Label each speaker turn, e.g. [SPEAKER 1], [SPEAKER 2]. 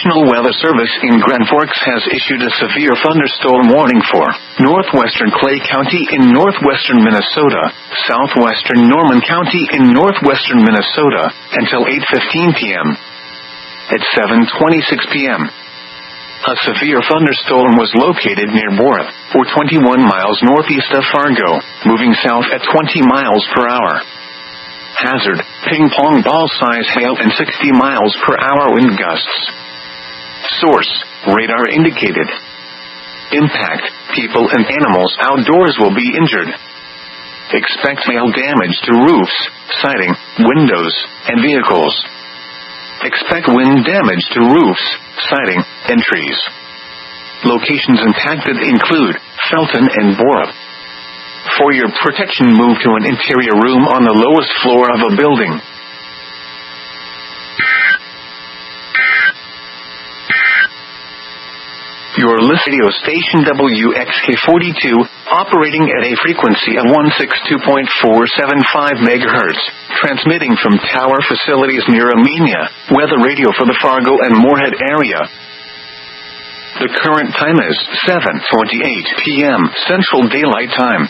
[SPEAKER 1] National Weather Service in Grand Forks has issued a severe thunderstorm warning for northwestern Clay County in northwestern Minnesota, southwestern Norman County in northwestern Minnesota, until 8:15 p.m. At 7:26 p.m., a severe thunderstorm was located near Borth, or 21 miles northeast of Fargo, moving south at 20 miles per hour. Hazard, ping-pong ball-size hail and 60 miles per hour wind gusts. Source, radar indicated. Impact, people and animals outdoors will be injured. Expect hail damage to roofs, siding, windows, and vehicles. Expect wind damage to roofs, siding, and trees. Locations impacted include Felton and Borup. For your protection, move to an interior room on the lowest floor of a building. Your radio station WXK42, operating at a frequency of 162.475 MHz, transmitting from tower facilities near Amenia, weather radio for the Fargo and Moorhead area. The current time is 7:28 p.m. Central Daylight Time.